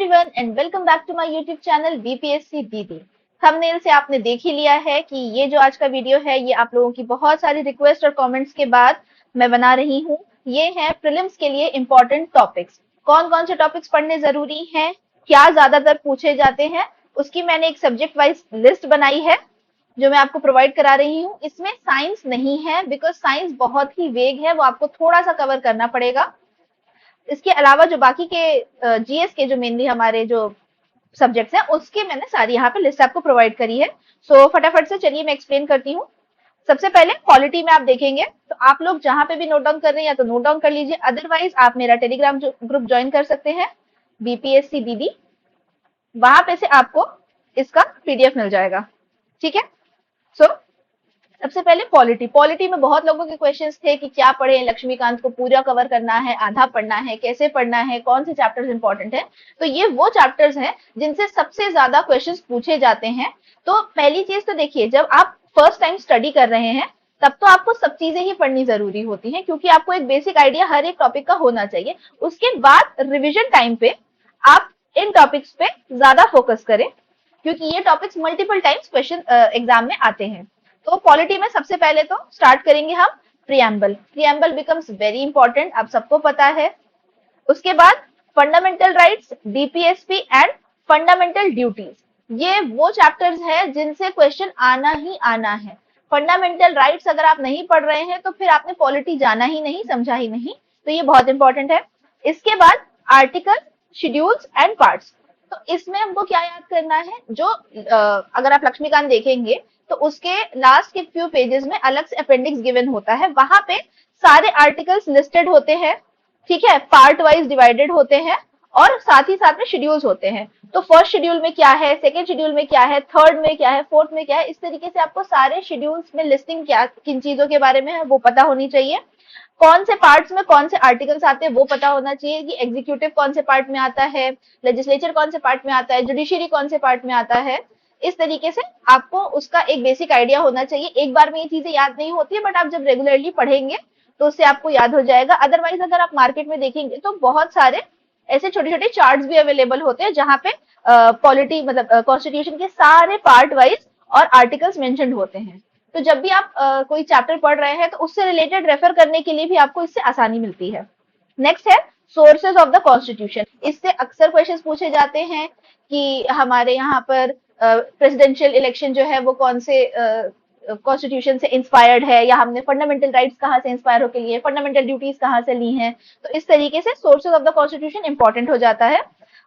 Everyone and welcome back to my YouTube channel BPSC दीदी। Thumbnail से आपने देख ही लिया है कि ये जो आज का वीडियो है ये आप लोगों की बहुत सारी रिक्वेस्ट और कमेंट्स के बाद मैं बना रही हूँ। ये है प्रीलिम्स के लिए इम्पोर्टेंट टॉपिक्स। कौन कौन से टॉपिक्स पढ़ने जरूरी हैं, क्या ज्यादातर पूछे जाते हैं, उसकी मैंने एक सब्जेक्ट वाइज लिस्ट बनाई है जो मैं आपको प्रोवाइड करा रही हूँ। इसमें साइंस नहीं है बिकॉज साइंस बहुत ही वेग है, वो आपको थोड़ा सा कवर करना पड़ेगा। इसके अलावा जो बाकी के जीएस के जो मेनली हमारे जो सब्जेक्ट्स हैं उसके मैंने सारी यहाँ पे लिस्ट आपको प्रोवाइड करी है। सो फटाफट से चलिए मैं एक्सप्लेन करती हूँ। सबसे पहले पॉलिटी में आप देखेंगे तो आप लोग जहां पे भी नोट डाउन कर रहे हैं या तो नोट डाउन कर लीजिए, अदरवाइज आप मेरा टेलीग्राम ग्रुप ज्वाइन कर सकते हैं बीपीएससी दीदी। वहां पे से आपको इसका पीडीएफ मिल जाएगा। ठीक है। सो सबसे पहले पॉलिटी में बहुत लोगों के क्वेश्चंस थे कि क्या पढ़े, लक्ष्मीकांत को पूरा कवर करना है, आधा पढ़ना है, कैसे पढ़ना है, कौन से चैप्टर्स इंपॉर्टेंट है। तो ये वो चैप्टर्स हैं जिनसे सबसे ज्यादा क्वेश्चंस पूछे जाते हैं। तो पहली चीज तो देखिए, जब आप फर्स्ट टाइम स्टडी कर रहे हैं तब तो आपको सब चीजें ही पढ़नी जरूरी होती हैं क्योंकि आपको एक बेसिक आइडिया हर एक टॉपिक का होना चाहिए। उसके बाद रिविजन टाइम पे आप इन टॉपिक्स पे ज्यादा फोकस करें क्योंकि ये topics multiple times question exam में आते हैं। तो पॉलिटी में सबसे पहले तो स्टार्ट करेंगे हम preamble. Preamble becomes very important, आप सबको पता है। उसके बाद fundamental rights, DPSP and fundamental duties, ये वो चैप्टर्स हैं जिनसे क्वेश्चन आना ही आना है। फंडामेंटल राइट्स अगर आप नहीं पढ़ रहे हैं तो फिर आपने पॉलिटी जाना ही नहीं, समझा ही नहीं, तो ये बहुत इंपॉर्टेंट है। इसके बाद आर्टिकल, शेड्यूल्स एंड पार्ट्स। तो इसमें हमको क्या याद करना है, जो अगर आप लक्ष्मीकांत देखेंगे तो उसके लास्ट के फ्यू पेजेस में अलग से अपेंडिक्स गिवन होता है, वहां पे सारे आर्टिकल्स लिस्टेड होते हैं। ठीक है, पार्ट वाइज डिवाइडेड होते हैं और साथ ही साथ में शेड्यूल्स होते हैं। तो फर्स्ट शेड्यूल में क्या है, सेकंड शेड्यूल में क्या है, थर्ड में क्या है, फोर्थ में क्या है, इस तरीके से आपको सारे शेड्यूल्स में लिस्टिंग क्या किन चीजों के बारे में है वो पता होनी चाहिए। कौन से पार्ट्स में कौन से आर्टिकल्स आते हैं वो पता होना चाहिए कि एग्जीक्यूटिव कौन से पार्ट में आता है, लेजिस्लेचर कौन से पार्ट में आता है, जुडिशरी कौन से पार्ट में आता है। इस तरीके से आपको उसका एक बेसिक आइडिया होना चाहिए। एक बार में ये चीजें याद नहीं होती है, बट आप जब रेगुलरली पढ़ेंगे तो उससे आपको याद हो जाएगा। अदरवाइज अगर आप मार्केट में देखेंगे तो बहुत सारे ऐसे छोटे छोटे चार्ट्स भी अवेलेबल होते हैं जहां पे पॉलिटी मतलब कॉन्स्टिट्यूशन के सारे पार्ट वाइज और आर्टिकल्स मेंशन्ड होते हैं। तो जब भी आप कोई चैप्टर पढ़ रहे हैं तो उससे रिलेटेड रेफर करने के लिए भी आपको इससे आसानी मिलती है। नेक्स्ट है सोर्सेज ऑफ द कॉन्स्टिट्यूशन। इससे अक्सर क्वेश्चंस पूछे जाते हैं कि हमारे यहाँ पर प्रेसिडेंशियल इलेक्शन जो है वो कौन से कॉन्स्टिट्यूशन से इंस्पायर्ड है, या हमने फंडामेंटल राइट्स कहाँ से इंस्पायर होकर लिए, फंडामेंटल ड्यूटीज कहाँ से ली हैं। तो इस तरीके से sources of the constitution important हो जाता है।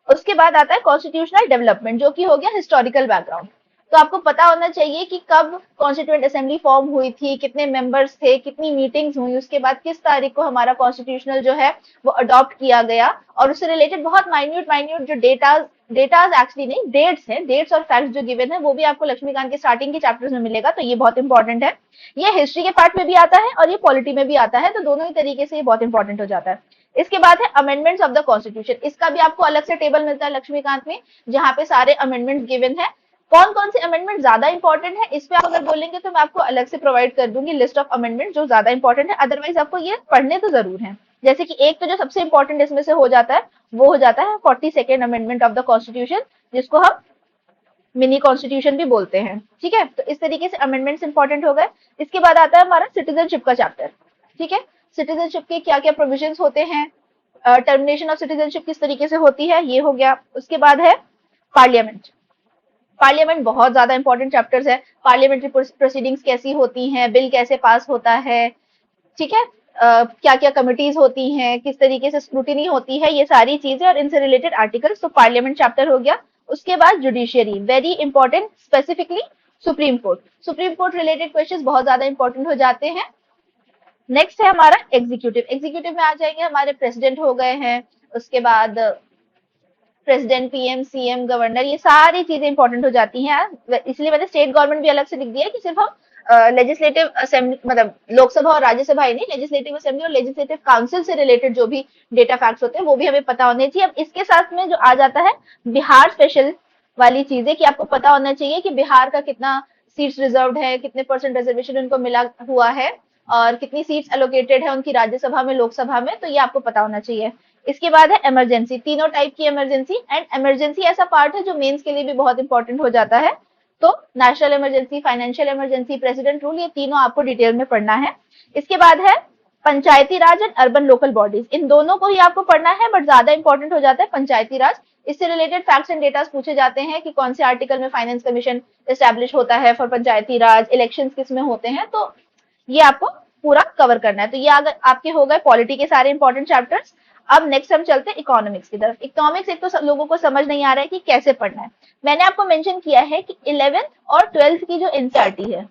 उसके बाद आता है कॉन्स्टिट्यूशनल डेवलपमेंट, जो कि हो गया हिस्टोरिकल बैकग्राउंड। तो आपको पता होना चाहिए कि कब कॉन्स्टिट्यूएंट असेंबली फॉर्म हुई थी, कितने मेंबर्स थे, कितनी मीटिंग्स हुई, उसके बाद किस तारीख को हमारा कॉन्स्टिट्यूशनल जो है वो अडॉप्ट किया गया, और उससे रिलेटेड बहुत माइन्यूट माइन्यूट जो डेटाज एक्चुअली नहीं, डेट्स हैं, डेट्स और फैक्ट्स जो गिवन है वो भी आपको लक्ष्मीकांत के स्टार्टिंग के चैप्टर्स में मिलेगा। तो ये बहुत इंपॉर्टेंट है। ये हिस्ट्री के पार्ट में भी आता है और ये पॉलिटी में भी आता है, तो दोनों ही तरीके से ये बहुत इंपॉर्टेंट हो जाता है। इसके बाद है अमेंडमेंट्स ऑफ द कॉन्स्टिट्यूशन। इसका भी आपको अलग से टेबल मिलता है लक्ष्मीकांत में, जहां पे सारे अमेंडमेंट्स गिवन है। कौन कौन से अमेंडमेंट ज्यादा इंपॉर्टेंट है इस पे आप अगर बोलेंगे तो मैं आपको अलग से प्रोवाइड कर दूंगी लिस्ट ऑफ अमेंडमेंट जो ज्यादा इंपॉर्टेंट है। अदरवाइज आपको ये पढ़ने तो जरूर है। जैसे कि एक तो जो सबसे इंपॉर्टेंट इसमें से हो जाता है वो हो जाता है 42nd amendment of the constitution, जिसको हम मिनी कॉन्स्टिट्यूशन भी बोलते हैं। ठीक है, तो इस तरीके से अमेंडमेंट्स इंपॉर्टेंट हो गए। इसके बाद आता है हमारा सिटीजनशिप का चैप्टर। ठीक है, सिटीजनशिप के क्या क्या प्रोविजंस होते हैं, टर्मिनेशन ऑफ सिटीजनशिप किस तरीके से होती है, ये हो गया। उसके बाद है पार्लियामेंट। पार्लियामेंट बहुत ज्यादा इंपॉर्टेंट चैप्टर्स है। पार्लियामेंट्री प्रोसीडिंग्स कैसी होती हैं, बिल कैसे पास होता है, ठीक है, क्या क्या कमिटीज होती हैं, किस तरीके से स्क्रूटिनी होती है, ये सारी चीजें और इनसे रिलेटेड आर्टिकल्स। तो पार्लियामेंट चैप्टर हो गया। उसके बाद judiciary, very important, specifically supreme court. Supreme court related questions बहुत ज्यादा इंपॉर्टेंट हो जाते हैं। नेक्स्ट है हमारा एग्जीक्यूटिव। एग्जीक्यूटिव में आ जाएंगे हमारे प्रेसिडेंट हो गए हैं, उसके बाद प्रेसिडेंट, पीएम, सीएम, गवर्नर, ये सारी चीजें इंपॉर्टेंट हो जाती हैं। इसलिए मैंने स्टेट गवर्नमेंट भी अलग से लिख दिया है कि सिर्फ हम लेजिस्लेटिव असेंबली मतलब लोकसभा और राज्यसभा ही नहीं, लेजिस्लेटिव असेंबली और लेजिस्लेटिव काउंसिल से रिलेटेड जो भी डेटा फैक्ट्स होते हैं वो भी हमें पता होने चाहिए। अब इसके साथ में जो आ जाता है बिहार स्पेशल वाली चीजें, कि आपको पता होना चाहिए कि बिहार का कितना सीट्स रिजर्व्ड है, कितने परसेंट रिजर्वेशन उनको मिला हुआ है और कितनी सीट्स एलोकेटेड है उनकी राज्यसभा में, लोकसभा में, तो ये आपको पता होना चाहिए। इसके बाद है इमरजेंसी, तीनों टाइप की इमरजेंसी, एंड इमरजेंसी ऐसा पार्ट है जो मेंस के लिए भी बहुत इंपॉर्टेंट हो जाता है। तो national emergency, financial emergency, president rule, ये तीनों आपको डिटेल में पढ़ना है। इसके बाद है पंचायती राज एंड अर्बन लोकल बॉडीज, इन दोनों को ही आपको पढ़ना है, बट ज्यादा इंपॉर्टेंट हो जाता है पंचायती राज। इससे रिलेटेड फैक्ट्स एंड डेटा पूछे जाते हैं कि कौन से आर्टिकल में फाइनेंस कमीशन एस्टैब्लिश होता है फॉर पंचायती राज, इलेक्शंस किस में होते हैं, तो ये आपको पूरा कवर करना है। तो ये अगर आपके हो गए पॉलिटी के सारे इंपॉर्टेंट चैप्टर्स। अब नेक्स्ट हम चलते हैं इकोनॉमिक्स की तरफ। इकोनॉमिक्स एक तो लोगों को समझ नहीं आ रहा है कि कैसे पढ़ना है। मैंने आपको मेंशन किया है कि 11th और 12th की जो एनसीईआरटी है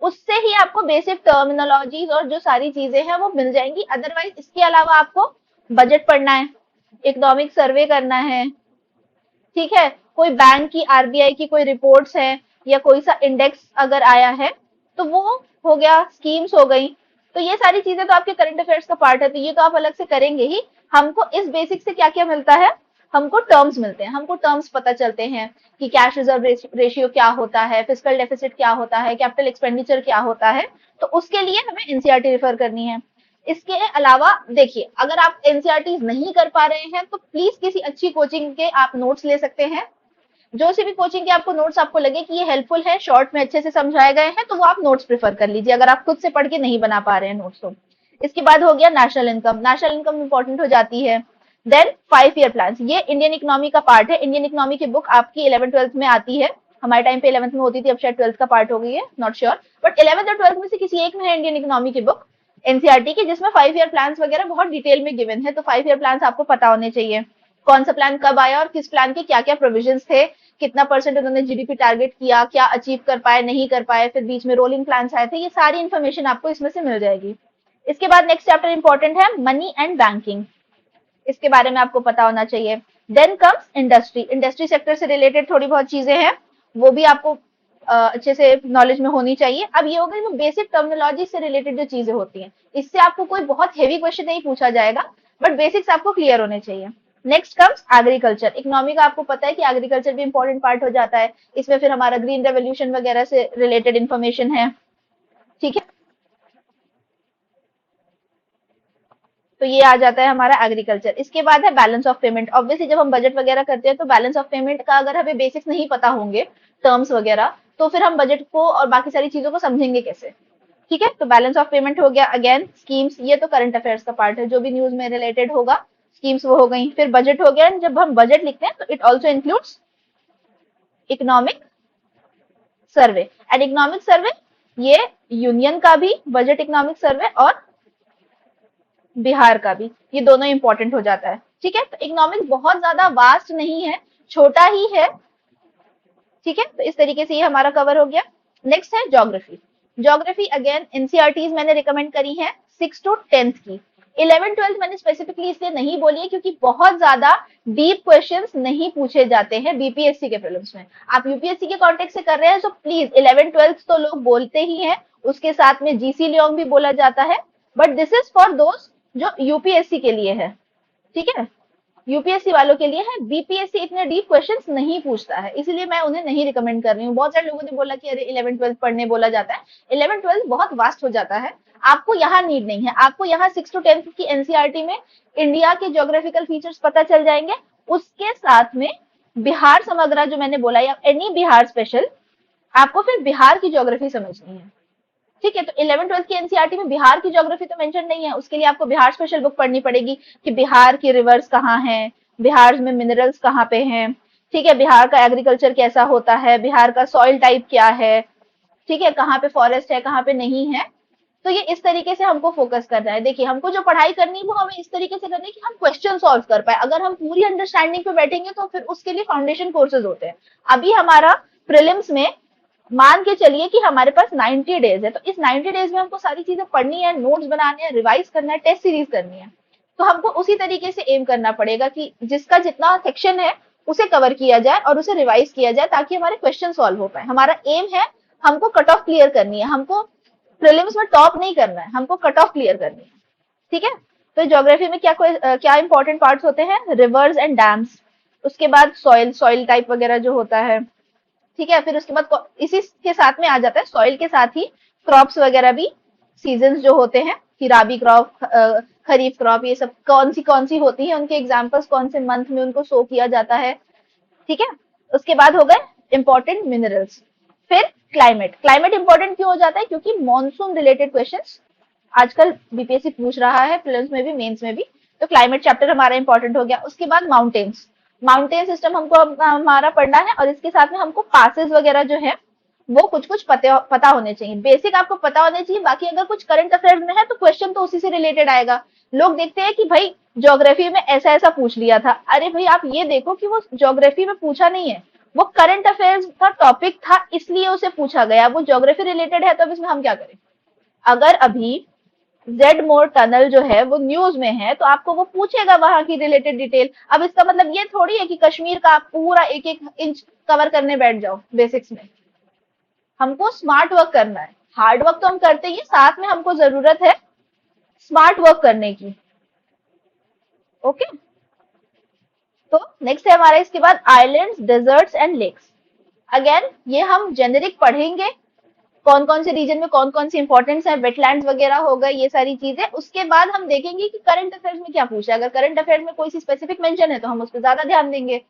उससे ही आपको बेसिक टर्मिनोलॉजीज और जो सारी चीजें हैं वो मिल जाएंगी। अदरवाइज इसके अलावा आपको बजट पढ़ना है, इकोनॉमिक सर्वे करना है, ठीक है, कोई बैंक की, आरबीआई की कोई रिपोर्ट्स है या कोई सा इंडेक्स अगर आया है तो वो हो गया, स्कीम्स हो गई। तो ये सारी चीजें तो आपके करंट अफेयर्स का पार्ट है, तो ये तो आप अलग से करेंगे ही। हमको इस बेसिक से क्या क्या मिलता है, हमको टर्म्स मिलते हैं, हमको टर्म्स पता चलते हैं कि कैश रिजर्व रेशियो क्या होता है, फिस्कल डेफिसिट क्या होता है, कैपिटल एक्सपेंडिचर क्या होता है, तो उसके लिए हमें एनसीईआरटी रेफर करनी है। इसके अलावा देखिए, अगर आप एनसीईआरटी नहीं कर पा रहे हैं तो प्लीज किसी अच्छी कोचिंग के आप नोट्स ले सकते हैं। जो सी भी कोचिंग के आपको नोट्स आपको लगे कि ये हेल्पफुल है, शॉर्ट में अच्छे से समझाए गए हैं, तो वो आप नोट्स प्रेफर कर लीजिए अगर आप खुद से पढ़ के नहीं बना पा रहे हैं नोट्स तो। इसके बाद हो गया national income, national income important हो जाती है। देन 5 ईयर प्लान, ये इंडियन इकोनॉमी का पार्ट है। इंडियन इकोनॉमी की बुक आपकी 11th-12th में आती है, हमारे टाइम पे 11th में होती थी, अब शायद 12th का पार्ट हो गई है, नॉट श्योर, बट 11th और 12th में से किसी एक में है इंडियन इकोनॉमी की बुक एनसीईआरटी की, जिसमें 5 ईयर प्लान वगैरह बहुत डिटेल में गिवन है। तो 5 ईयर प्लान आपको पता होने चाहिए, कौन सा प्लान कब आया और किस प्लान के क्या क्या प्रोविजंस थे, कितना परसेंट उन्होंने जीडीपी टारगेट किया, क्या अचीव कर पाए, नहीं कर पाए, फिर बीच में रोलिंग प्लान आए थे, ये सारी इन्फॉर्मेशन आपको इसमें से मिल जाएगी। इसके बाद नेक्स्ट चैप्टर इंपॉर्टेंट है मनी एंड बैंकिंग, इसके बारे में आपको पता होना चाहिए। Then comes industry, industry sector से रिलेटेड थोड़ी बहुत चीजें हैं, वो भी आपको अच्छे से नॉलेज में होनी चाहिए। अब ये हो गई वो बेसिक टर्मिनोलॉजी से रिलेटेड जो चीजें होती हैं, इससे आपको कोई बहुत हेवी क्वेश्चन नहीं पूछा जाएगा, बट बेसिक्स आपको क्लियर होने चाहिए। नेक्स्ट कम्स एग्रीकल्चर, इकोनॉमी का आपको पता है कि एग्रीकल्चर भी इंपॉर्टेंट पार्ट हो जाता है, इसमें फिर हमारा ग्रीन रेवोल्यूशन वगैरह से रिलेटेड इंफॉर्मेशन है, ठीक है। तो ये आ जाता है हमारा एग्रीकल्चर। इसके बाद है बैलेंस ऑफ पेमेंट। ऑब्वियसली जब हम बजट वगैरह करते हैं तो बैलेंस ऑफ पेमेंट का अगर हमें बेसिक्स नहीं पता होंगे, टर्म्स वगैरह, तो फिर हम बजट को और बाकी सारी चीजों को समझेंगे कैसे, ठीक है। तो बैलेंस ऑफ पेमेंट हो गया। अगेन स्कीम्स, ये तो करंट अफेयर्स का पार्ट है, जो भी न्यूज में रिलेटेड होगा, स्कीम्स वो हो गई। फिर बजट हो गया, जब हम बजट लिखते हैं तो it also includes economic survey and economic survey, ये यूनियन का भी बजट इकोनॉमिक सर्वे और बिहार का भी, ये दोनों इंपॉर्टेंट हो जाता है, ठीक है। तो इकोनॉमिक्स बहुत ज्यादा वास्ट नहीं है, छोटा ही है, ठीक है। तो इस तरीके से ये हमारा कवर हो गया। नेक्स्ट है ज्योग्राफी। ज्योग्राफी अगेन एनसीईआरटीज मैंने रिकमेंड करी है 6 to 10th की। 11th-12th मैंने स्पेसिफिकली इसलिए नहीं बोली है क्योंकि बहुत ज्यादा डीप क्वेश्चंस नहीं पूछे जाते हैं बीपीएससी के प्रीलिम्स में। आप यूपीएससी के कॉन्टेक्स्ट से कर रहे हैं तो प्लीज 11th-12th तो लोग बोलते ही हैं, उसके साथ में जीसी लियोंग भी बोला जाता है, बट दिस इज फॉर दोस्त जो यूपीएससी के लिए है, ठीक है, यूपीएससी वालों के लिए है। बीपीएससी इतने डीप क्वेश्चंस नहीं पूछता है, इसलिए मैं उन्हें नहीं रिकमेंड कर रही हूँ। बहुत सारे लोगों ने बोला कि अरे 11th-12th पढ़ने बोला जाता है, 11th-12th बहुत वास्ट हो जाता है, आपको यहाँ नीड नहीं है। आपको यहाँ 6 to 10th की एनसीईआरटी में इंडिया के ज्योग्राफिकल फीचर्स पता चल जाएंगे, उसके साथ में बिहार समग्र जो मैंने बोला या एनी बिहार स्पेशल, आपको फिर बिहार की ज्योग्राफी समझनी है, ठीक है। तो 11th-12th की एनसीईआरटी में बिहार की ज्योग्राफी तो मेंशन नहीं है, उसके लिए आपको बिहार स्पेशल बुक पढ़नी पड़ेगी कि बिहार की रिवर्स कहाँ हैं, बिहार में मिनरल्स कहाँ पे हैं, ठीक है, बिहार का एग्रीकल्चर कैसा होता है, बिहार का सॉइल टाइप क्या है, ठीक है, कहाँ पे फॉरेस्ट है, कहाँ पे नहीं है। तो ये इस तरीके से हमको फोकस करना है। देखिए, हमको जो पढ़ाई करनी है वो हमें इस तरीके से करनी है कि हम क्वेश्चन सॉल्व कर पाए। अगर हम पूरी अंडरस्टैंडिंग पे बैठेंगे तो फिर उसके लिए फाउंडेशन कोर्सेज होते हैं। अभी हमारा प्रीलिम्स में मान के चलिए कि हमारे पास 90 डेज है, तो इस 90 डेज में हमको सारी चीजें पढ़नी है, नोट्स बनाने हैं, रिवाइज करना है, टेस्ट सीरीज करनी है। तो हमको उसी तरीके से एम करना पड़ेगा कि जिसका जितना सेक्शन है उसे कवर किया जाए और उसे रिवाइज किया जाए ताकि हमारे क्वेश्चन सॉल्व हो पाए। हमारा एम है हमको कट ऑफ क्लियर करनी है, हमको प्रीलिम्स में टॉप नहीं करना है, हमको कट ऑफ क्लियर करनी है, ठीक है। तो ज्योग्राफी में क्या इंपॉर्टेंट पार्ट्स होते हैं, रिवर्स एंड डैम्स, उसके बाद सॉइल टाइप वगैरह जो होता है, ठीक है। फिर उसके बाद इसी के साथ में आ जाता है, सॉइल के साथ ही क्रॉप्स वगैरह भी, सीजन्स जो होते हैं, कि राबी क्रॉप, खरीफ क्रॉप, ये सब कौन सी होती है, उनके एग्जाम्पल्स कौन से मंथ में उनको शो किया जाता है। ठीक है। उसके बाद हो गए इंपॉर्टेंट मिनरल्स। फिर क्लाइमेट। क्लाइमेट इंपॉर्टेंट क्यों हो जाता है? क्योंकि मॉनसून रिलेटेड क्वेश्चंस आजकल बीपीएससी पूछ रहा है, प्रीलिम्स में भी, मेंस में भी। तो क्लाइमेट चैप्टर हमारा इंपॉर्टेंट हो गया। उसके बाद माउंटेन्स। माउंटेन सिस्टम हमको हमारा पढ़ना है, और इसके साथ में हमको पासेस वगैरह जो है वो कुछ कुछ पता होने चाहिए। बेसिक आपको पता होने चाहिए, बाकी अगर कुछ करंट अफेयर्स में है तो क्वेश्चन तो उसी से रिलेटेड आएगा। लोग देखते हैं कि भाई ज्योग्राफी में ऐसा ऐसा पूछ लिया था। अरे भाई आप ये देखो कि वो ज्योग्राफी में पूछा नहीं है, वो करंट अफेयर्स का टॉपिक था, इसलिए उसे पूछा गया। वो ज्योग्राफी रिलेटेड है तो अब इसमें हम क्या करें? अगर अभी जेड मोर टनल जो है वो न्यूज में है तो आपको वो पूछेगा वहां की रिलेटेड डिटेल। अब इसका मतलब ये थोड़ी है कि कश्मीर का आप पूरा एक एक इंच कवर करने बैठ जाओ बेसिक्स में। हमको स्मार्ट वर्क करना है। हार्ड वर्क तो हम करते ही, साथ में हमको जरूरत है स्मार्ट वर्क करने की। ओके। तो नेक्स्ट है हमारा इसके बाद islands, deserts and lakes. Again ये हम जेनेरिक पढ़ेंगे, कौन कौन से रीजन में कौन कौन सी इंपॉर्टेंस है, वेटलैंड्स वगैरह हो गए, ये सारी चीजें। उसके बाद हम देखेंगे कि करंट अफेयर्स में क्या पूछा है। अगर करंट अफेयर्स में कोई सी स्पेसिफिक मेंशन है तो हम उस पर ज्यादा ध्यान देंगे।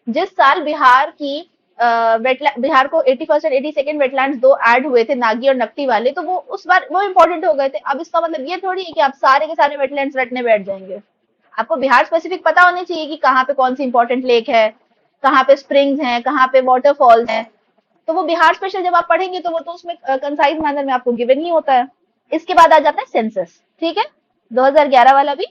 जिस साल बिहार की बिहार को 81st और 82nd वेटलैंड्स दो ऐड हुए थे, नागी और नकटी वाले, तो वो उस बार वो इंपॉर्टेंट हो गए थे। अब इसका मतलब ये थोड़ी है कि आप सारे के सारे वेटलैंड्स रटने बैठ जाएंगे। आपको बिहार स्पेसिफिक पता होनी चाहिए कि कहाँ पे कौन सी इंपॉर्टेंट लेक है, कहाँ पे स्प्रिंग्स हैं, कहाँ पे वाटरफॉल्स हैं। तो वो बिहार स्पेशल जब आप पढ़ेंगे तो वो तो उसमें कंसाइज मैनर में आपको गिवन ही होता है। इसके बाद आ जाता है सेंसस। ठीक है। 2011 वाला भी,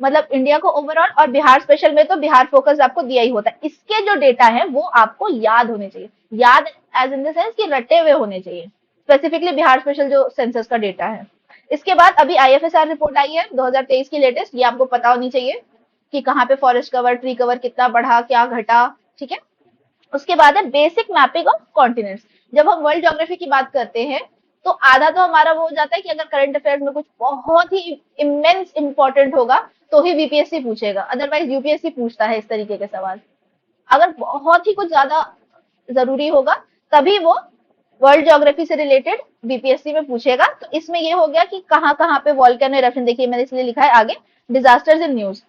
मतलब इंडिया को ओवरऑल, और बिहार स्पेशल में तो बिहार फोकस आपको दिया ही होता है। इसके जो डेटा है वो आपको याद होने चाहिए। याद एज इन द सेंस कि रटे हुए होने चाहिए, स्पेसिफिकली बिहार स्पेशल जो सेंसस का डेटा है। इसके बाद अभी आईएफएसआर रिपोर्ट आई है 2023 की लेटेस्ट, ये आपको पता होनी चाहिए कि कहाँ पे फॉरेस्ट कवर, ट्री कवर कितना बढ़ा, क्या घटा। ठीक है। उसके बाद है बेसिक मैपिंग ऑफ कॉन्टिनेंट्स। जब हम वर्ल्ड ज्योग्राफी की बात करते हैं तो आधा तो हमारा वो हो जाता है कि अगर करंट अफेयर्स में कुछ बहुत ही इमेंस इंपॉर्टेंट होगा तो ही बीपीएससी पूछेगा, अदरवाइज यूपीएससी पूछता है इस तरीके के सवाल। अगर बहुत ही कुछ ज्यादा जरूरी होगा तभी वो वर्ल्ड ज्योग्राफी से रिलेटेड बीपीएससी में पूछेगा। तो इसमें ये हो गया कि कहाँ कहाँ पे वॉल्केनो इरप्शन, देखिए मैंने इसलिए लिखा है आगे डिजास्टर्स इन न्यूज,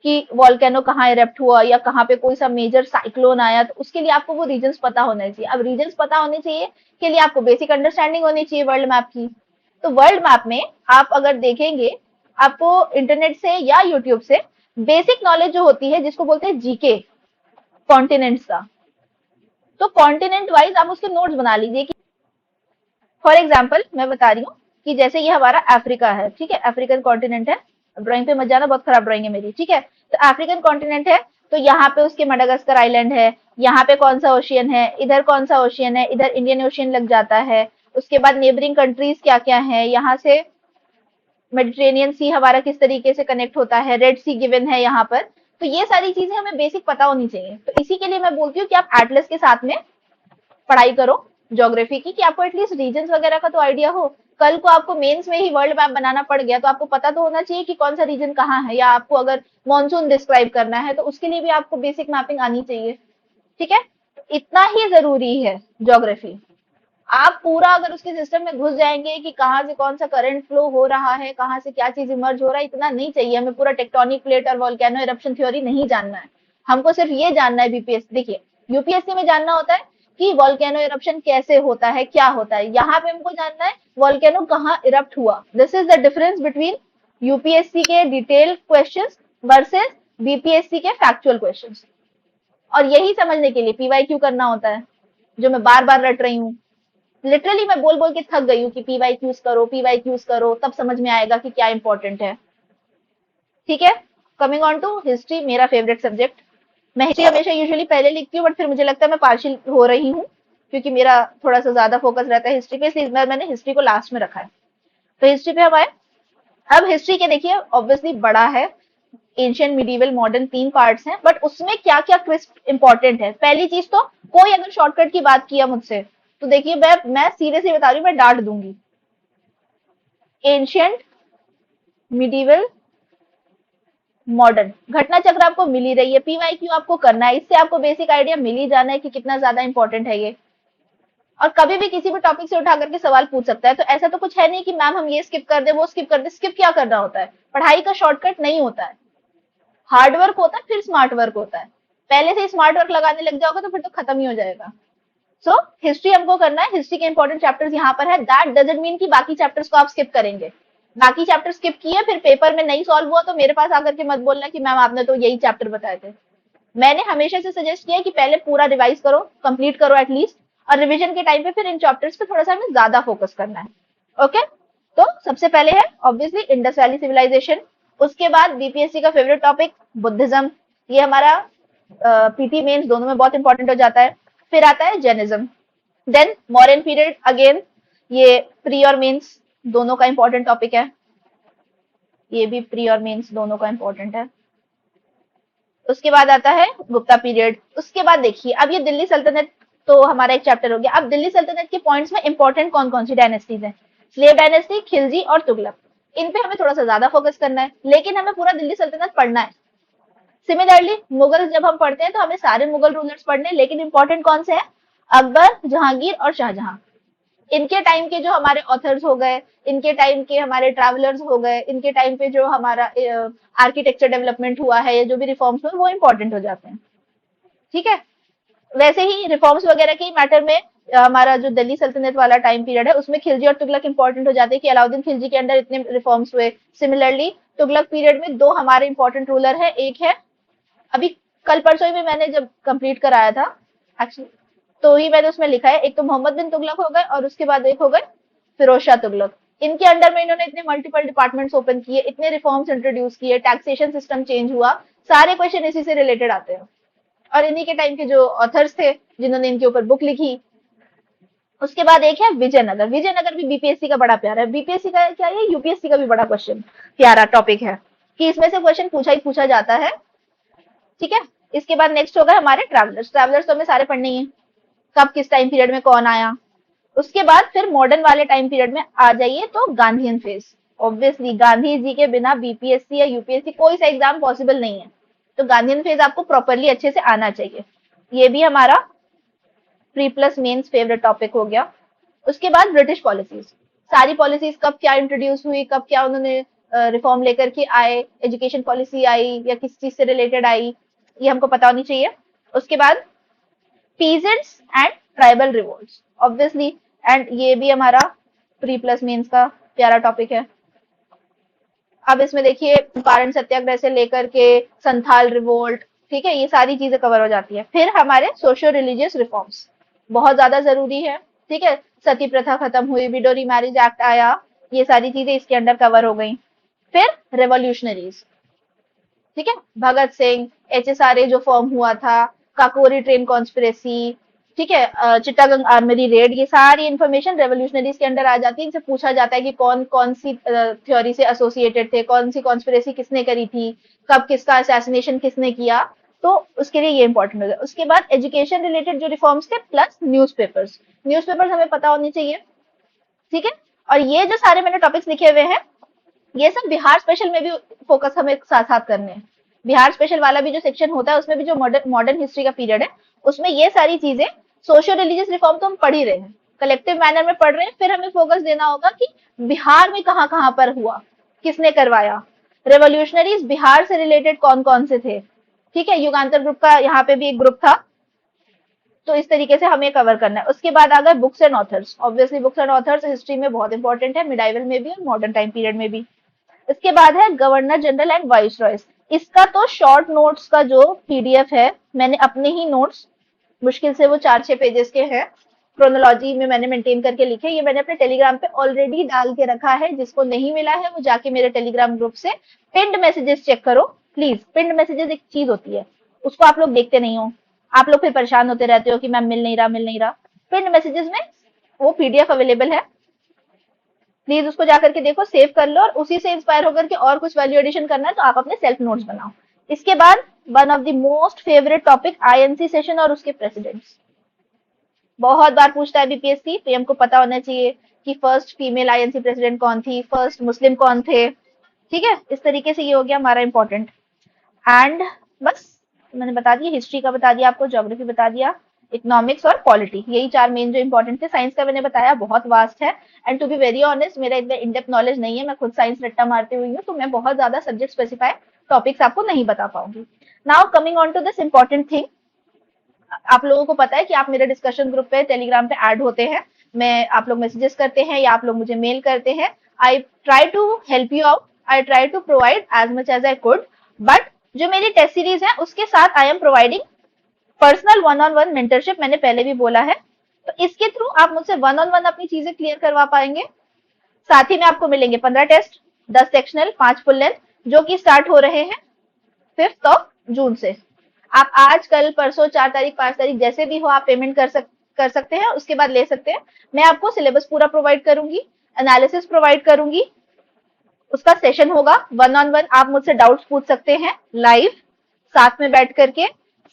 कि वॉल्केनो कहाँ इरप्ट हुआ या कहाँ पे कोई सा मेजर साइक्लोन आया, तो उसके लिए आपको वो रीजन्स पता होने चाहिए। अब रीजन्स पता होने चाहिए के लिए आपको बेसिक अंडरस्टैंडिंग होनी चाहिए वर्ल्ड मैप की। तो वर्ल्ड मैप में आप अगर देखेंगे, आपको इंटरनेट से या यूट्यूब से बेसिक नॉलेज जो होती है जिसको बोलते हैं जीके कॉन्टिनेंट्स का, तो कॉन्टिनेंट वाइज आप उसके नोट्स बना लीजिए। कि फॉर एग्जाम्पल मैं बता रही हूँ कि जैसे ये हमारा अफ्रीका है, ठीक है, अफ्रीकन कॉन्टिनेंट है। ड्राइंग पे मत जाना, बहुत खराब ड्राइंग है मेरी। ठीक है। तो अफ्रीकन कॉन्टिनेंट है, तो यहाँ पे उसके मडागास्कर आइलैंड है, यहाँ पे कौन सा ओशियन है, इधर कौन सा ओशियन है, इधर इंडियन ओशियन लग जाता है। उसके बाद नेबरिंग कंट्रीज क्या क्या है, यहाँ से मेडिटेरेनियन सी हमारा किस तरीके से कनेक्ट होता है, रेड सी गिवन है यहाँ पर। तो ये सारी चीजें हमें बेसिक पता होनी चाहिए। तो इसी के लिए मैं बोलती हूँ कि आप एटलस के साथ में पढ़ाई करो ज्योग्राफी की, कि आपको एटलीस्ट रीजन्स वगैरह का तो आइडिया हो। कल को आपको मेंस में ही वर्ल्ड मैप बनाना पड़ गया तो आपको पता तो होना चाहिए कि कौन सा रीजन कहाँ है, या आपको अगर मॉनसून डिस्क्राइब करना है तो उसके लिए भी आपको बेसिक मैपिंग आनी चाहिए। ठीक है। इतना ही जरूरी है ज्योग्राफी। आप पूरा अगर उसके सिस्टम में घुस जाएंगे कि कहाँ से कौन सा करंट फ्लो हो रहा है, कहाँ से क्या चीज इमर्ज हो रहा है, इतना नहीं चाहिए हमें। पूरा टेक्टोनिक प्लेट और वोल्केनो इरप्शन थ्योरी नहीं जानना है। हमको सिर्फ ये जानना है बीपीएससी, देखिए यूपीएससी में जानना होता है कि वोल्केनो इरप्शन कैसे होता है, क्या होता है। यहाँ पे हमको जानना है वोल्केनो कहाँ इरप्ट हुआ। This is the difference between UPSC के डिटेल क्वेश्चन वर्सेज बीपीएससी के फैक्चुअल क्वेश्चन। और यही समझने के लिए पीवाईक्यू करना होता है, जो मैं बार बार रट रही हूँ। लिटरली मैं बोल बोल के थक गई हूँ कि पीवाईक्यूज करो, पीवाईक्यूज करो, तब समझ में आएगा कि क्या इंपॉर्टेंट है। ठीक है। कमिंग ऑन टू हिस्ट्री, मेरा फेवरेट सब्जेक्ट। मैं हिस्ट्री हमेशा यूजुअली पहले लिखती हूँ, बट फिर मुझे लगता है मैं पार्शियल हो रही हूँ क्योंकि मेरा थोड़ा सा ज्यादा फोकस रहता है हिस्ट्री पे, इसलिए मैंने हिस्ट्री को लास्ट में रखा है। तो हिस्ट्री पे हम आए। अब हिस्ट्री के देखिए ऑब्वियसली बड़ा है, एंशियंट, मिडिवल, मॉडर्न, तीन पार्ट्स हैं, बट उसमें क्या क्या क्विज इंपॉर्टेंट है। पहली चीज तो, कोई अगर शॉर्टकट की बात किया मुझसे तो देखिए मैं सीरियसली बता रही हूँ, मैं डांट दूंगी। एंशियंट, मिडिवल, मॉडर्न, घटना चक्र आपको मिल ही रही है, पीवाईक्यू आपको करना है, इससे आपको बेसिक आइडिया मिल ही जाना है कि कितना ज्यादा इंपॉर्टेंट है ये। और कभी भी किसी भी टॉपिक से उठा करके सवाल पूछ सकता है। तो ऐसा तो कुछ है नहीं कि मैम हम ये स्किप कर दे वो स्किप कर दे। स्किप क्या करना होता है, पढ़ाई का शॉर्टकट नहीं होता है, हार्ड वर्क होता है फिर स्मार्ट वर्क होता है। पहले से स्मार्ट वर्क लगाने लग जाओगे तो फिर तो खत्म ही हो जाएगा। सो हिस्ट्री हमको करना है, हिस्ट्री के इंपॉर्टेंट चैप्टर्स यहाँ पर है। दैट डजंट मीन कि बाकी चैप्टर्स को आप स्किप करेंगे। बाकी चैप्टर स्किप किए फिर पेपर में नहीं सॉल्व हुआ तो मेरे पास आकर के मत बोलना कि मैम आपने तो यही चैप्टर बताए थे। मैंने हमेशा से सजेस्ट किया कि पहले पूरा रिवाइज करो, कंप्लीट करो एटलीस्ट, और रिवीजन के टाइम पे फिर इन चैप्टर्स पे थोड़ा सा हमें ज्यादा फोकस करना है। ओके, तो सबसे पहले है ऑब्वियसली इंडस वैली सिविलाइजेशन। उसके बाद बीपीएससी का फेवरेट टॉपिक बुद्धिज्म, ये हमारा पीटी मेंस दोनों में बहुत इंपॉर्टेंट हो जाता है। फिर आता है Jainism. Then modern period, again ये प्री और मेंस दोनों का इंपॉर्टेंट टॉपिक है, ये भी प्री और मेंस दोनों का इंपॉर्टेंट है। उसके बाद आता है गुप्ता पीरियड। उसके बाद देखिए अब ये दिल्ली सल्तनत तो हमारा एक चैप्टर हो गया। अब दिल्ली सल्तनत के पॉइंट्स में इंपॉर्टेंट कौन कौन सी डायनेस्टीज हैं, स्लेव डायनेस्टी, खिलजी और तुगलक। इन पे हमें थोड़ा सा ज्यादा फोकस करना है, लेकिन हमें पूरा दिल्ली सल्तनत पढ़ना है। सिमिलरली मुगल जब हम पढ़ते हैं तो हमें सारे मुगल रूलर्स पढ़ने हैं, लेकिन इंपॉर्टेंट कौन से हैं, अकबर, जहांगीर और शाहजहां। इनके टाइम के जो हमारे ऑथर्स हो गए, इनके टाइम के हमारे ट्रैवलर्स हो गए, इनके टाइम पे जो हमारा आर्किटेक्चर डेवलपमेंट हुआ है या जो भी रिफॉर्म्स हुए वो इंपॉर्टेंट हो जाते हैं। ठीक है, वैसे ही रिफॉर्म्स वगैरह के मैटर में हमारा जो दिल्ली सल्तनत वाला टाइम पीरियड है उसमें खिलजी और तुगलक इंपॉर्टेंट हो जाते हैं कि अलाउद्दीन खिलजी के अंडर इतने रिफॉर्म्स हुए। सिमिलरली तुगलक पीरियड में दो हमारे इंपॉर्टेंट रूलर है, एक है अभी कल परसों ही में मैंने जब कंप्लीट कराया था एक्चुअली, तो ही मैंने उसमें लिखा है, एक तो मोहम्मद बिन तुगलक हो गए और उसके बाद एक हो गए फिरोज शाह तुगलक। इनके अंडर में इन्होंने इतने मल्टीपल डिपार्टमेंट्स ओपन किए, इतने रिफॉर्म्स इंट्रोड्यूस किए, टैक्सेशन सिस्टम चेंज हुआ, सारे क्वेश्चन इसी से रिलेटेड आते हैं। और इन्हीं के टाइम के जो ऑथर्स थे जिन्होंने इनके ऊपर बुक लिखी। उसके बाद एक है विजयनगर। विजयनगर भी बीपीएससी का बड़ा प्यारा है, बीपीएससी का क्या है, यूपीएससी का भी बड़ा क्वेश्चन प्यारा टॉपिक है कि इसमें से क्वेश्चन पूछा ही पूछा जाता है। ठीक है, इसके बाद नेक्स्ट होगा हमारे ट्रैवलर्स। ट्रैवलर्स तो हमें सारे पढ़ने ही है, कब किस टाइम पीरियड में कौन आया। उसके बाद फिर मॉडर्न वाले टाइम पीरियड में आ जाइए तो Gandhian phase. Obviously Gandhi ji के बिना बीपीएससी या यूपीएससी कोई सा एग्जाम पॉसिबल नहीं है, तो गांधीयन फेज आपको प्रॉपरली अच्छे से आना चाहिए। ये भी हमारा pre plus mains favourite topic हो गया। उसके बाद ब्रिटिश पॉलिसीज, सारी पॉलिसीज कब क्या इंट्रोड्यूस हुई, कब क्या उन्होंने रिफॉर्म लेकर के आए, एजुकेशन पॉलिसी आई या किस चीज से रिलेटेड आई, ये हमको पता होनी चाहिए। उसके बाद peasants and tribal revolts obviously, and ये भी हमारा प्री प्लस मेंस का प्यारा टॉपिक है। अब इसमें देखिए कारण सत्याग्रह से लेकर के संथाल रिवोल्ट, ठीक है, ये सारी चीजें कवर हो जाती है। फिर हमारे सोशियो रिलीजियस रिफॉर्म्स बहुत ज्यादा जरूरी है। ठीक है, सती प्रथा खत्म हुई, विडो मैरिज एक्ट आया, ये सारी चीजें इसके अंडर कवर हो गई। फिर रेवोल्यूशनरीज, ठीक है, भगत सिंह, एचएसआरए जो फॉर्म हुआ था, काकोरी ट्रेन कॉन्स्पिरेसी, ठीक है, चिट्टागंग आर्मरी रेड, ये सारी इंफॉर्मेशन रेवोल्यूशनरीज के अंडर आ जाती है। इनसे पूछा जाता है कि कौन कौन सी थ्योरी से एसोसिएटेड थे, कौन सी कॉन्स्पिरेसी किसने करी थी, कब किसका असैसिनेशन किसने किया, तो उसके लिए ये इंपॉर्टेंट हो जाए। उसके बाद एजुकेशन रिलेटेड जो रिफॉर्म्स थे प्लस न्यूज़पेपर्स, न्यूज़पेपर्स हमें पता होनी चाहिए। ठीक है, और ये जो सारे मैंने टॉपिक्स लिखे हुए हैं ये सब बिहार स्पेशल में भी फोकस हमें साथ साथ करने हैं। बिहार स्पेशल वाला भी जो सेक्शन होता है उसमें भी जो मॉडर्न हिस्ट्री का पीरियड है उसमें ये सारी चीजें, सोशियो रिलीजियस रिफॉर्म तो हम पढ़ ही रहे हैं, कलेक्टिव मैनर में पढ़ रहे हैं, फिर हमें फोकस देना होगा कि बिहार में कहाँ कहाँ पर हुआ, किसने करवाया, रेवोल्यूशनरीज बिहार से रिलेटेड कौन कौन से थे। ठीक है, युगांतर ग्रुप का यहाँ पे भी एक ग्रुप था, तो इस तरीके से हमें कवर करना है। उसके बाद आ गए books and authors. Obviously books and authors history में बहुत इंपॉर्टेंट है, मिडाइवल में भी और मॉडर्न टाइम पीरियड में भी। इसके बाद है governor general and vice Royce. इसका तो शॉर्ट नोट्स का जो पीडीएफ है, मैंने अपने ही नोट्स मुश्किल से वो 4-6 पेजेस के हैं, क्रोनोलॉजी में मैंने मेंटेन करके लिखे, ये मैंने अपने टेलीग्राम पे ऑलरेडी डाल के रखा है। जिसको नहीं मिला है वो जाके मेरे टेलीग्राम ग्रुप से पिंड मैसेजेस चेक करो प्लीज। पिंड मैसेजेस एक चीज होती है, उसको आप लोग देखते नहीं हो, आप लोग फिर परेशान होते रहते हो कि मैम मिल नहीं रहा मिल नहीं रहा। पिंड मैसेजेस में वो पीडीएफ अवेलेबल है, प्लीज उसको जाकर के देखो, सेव कर लो, और उसी से इंस्पायर होकर के और कुछ वैल्यू एडिशन करना है तो आप अपने सेल्फ नोट्स बनाओ। इसके बाद one of the most favourite topic INC session और उसके प्रेसिडेंट्स। बहुत बार पूछता है बीपीएससी, तो हमको पता होना चाहिए कि फर्स्ट फीमेल आईएनसी प्रेसिडेंट कौन थी, फर्स्ट मुस्लिम कौन थे। ठीक है, इस तरीके से ये हो गया हमारा इंपॉर्टेंट। एंड बस मैंने बता दिया, हिस्ट्री का बता दिया आपको, ज्योग्राफी बता दिया, इकोनॉमिक्स और पॉलिटी, यही 4 मेन जो इंपॉर्टेंट थे। साइंस का मैंने बताया बहुत वास्ट है, and to be very honest मेरा इतना इन डेप्थ नॉलेज नहीं है, मैं खुद साइंस रट्टा मारती हुई हूँ, तो मैं बहुत ज्यादा सब्जेक्ट स्पेसिफाई टॉपिक्स आपको नहीं बता पाऊंगी। Now coming on to this important thing, आप लोगों को पता है कि आप मेरे डिस्कशन ग्रुप पे टेलीग्राम पे ऐड होते हैं, मैं आप लोग मैसेजेस करते हैं या आप लोग मुझे मेल करते हैं। I try to help you out, I try to provide as much as I could, but जो मेरी टेस्ट सीरीज है उसके साथ I am providing personal one on one mentorship, मैंने पहले भी बोला है। तो इसके थ्रू आप मुझसे वन ऑन वन अपनी चीजें क्लियर करवा पाएंगे। साथ ही में आपको मिलेंगे 15 टेस्ट, 10 सेक्शनल, 5 फुल लेंथ, जो कि स्टार्ट हो रहे हैं 5 जून से। आप आज कल परसों 4 तारीख 5 तारीख जैसे भी हो आप पेमेंट कर सकते हैं, उसके बाद ले सकते हैं। मैं आपको सिलेबस पूरा प्रोवाइड करूंगी, एनालिसिस प्रोवाइड करूंगी, उसका सेशन होगा वन ऑन वन, आप मुझसे डाउट्स पूछ सकते हैं लाइव साथ में बैठ करके।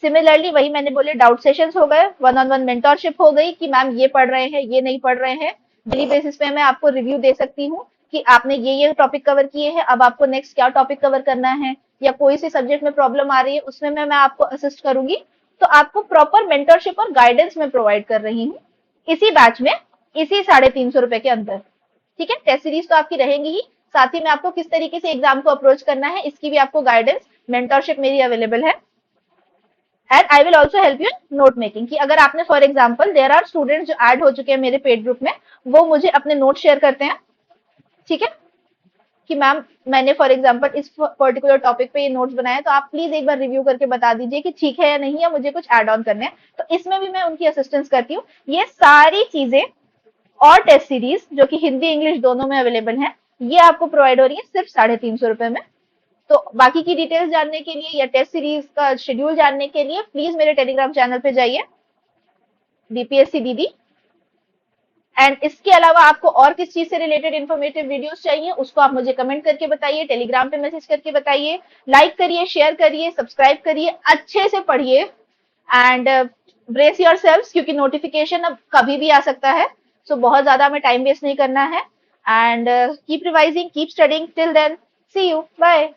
सिमिलरली वही मैंने बोले डाउट सेशंस हो गए, वन ऑन वन मेंटरशिप हो गई कि मैम ये पढ़ रहे हैं ये नहीं पढ़ रहे हैं, डेली बेसिस पे मैं आपको रिव्यू दे सकती हूँ कि आपने ये टॉपिक कवर किए हैं, अब आपको नेक्स्ट क्या टॉपिक कवर करना है, या कोई सी सब्जेक्ट में प्रॉब्लम आ रही है उसमें मैं आपको असिस्ट करूंगी। तो आपको प्रॉपर मेंटरशिप और गाइडेंस में प्रोवाइड कर रही हूँ इसी बैच में, इसी 350 रुपए के अंदर। ठीक है, टेस्ट सीरीज तो आपकी रहेंगी ही, साथ ही में आपको किस तरीके से एग्जाम को अप्रोच करना है इसकी भी आपको गाइडेंस मेंटरशिप मेरी अवेलेबल है। And I will also help you in note making, कि अगर आपने for example there are students जो ऐड हो चुके हैं मेरे पेड ग्रुप में, वो मुझे अपने नोट शेयर करते हैं, ठीक है, कि मैम मैंने फॉर एग्जाम्पल इस पर्टिकुलर टॉपिक पे ये नोट्स बनाए, तो आप प्लीज एक बार रिव्यू करके बता दीजिए कि ठीक है या नहीं, या मुझे कुछ ऐड ऑन करने हैं, तो इसमें भी मैं उनकी असिस्टेंस करती हूँ। ये सारी चीजें और टेस्ट सीरीज जो कि हिंदी इंग्लिश दोनों में अवेलेबल है, ये आपको प्रोवाइड हो रही है सिर्फ 350 रुपए में। तो बाकी की डिटेल्स जानने के लिए या टेस्ट सीरीज का शेड्यूल जानने के लिए प्लीज मेरे टेलीग्राम चैनल पे जाइए, बीपीएससी दीदी। एंड इसके अलावा आपको और किस चीज से रिलेटेड इन्फॉर्मेटिव वीडियोस चाहिए उसको आप मुझे कमेंट करके बताइए, टेलीग्राम पे मैसेज करके बताइए, लाइक करिए, शेयर करिए, सब्सक्राइब करिए, अच्छे से पढ़िए एंड ब्रेस योर सेल्फ, क्योंकि नोटिफिकेशन अब कभी भी आ सकता है, सो बहुत ज्यादा हमें टाइम वेस्ट नहीं करना है। And keep revising, keep studying, till then see you, bye.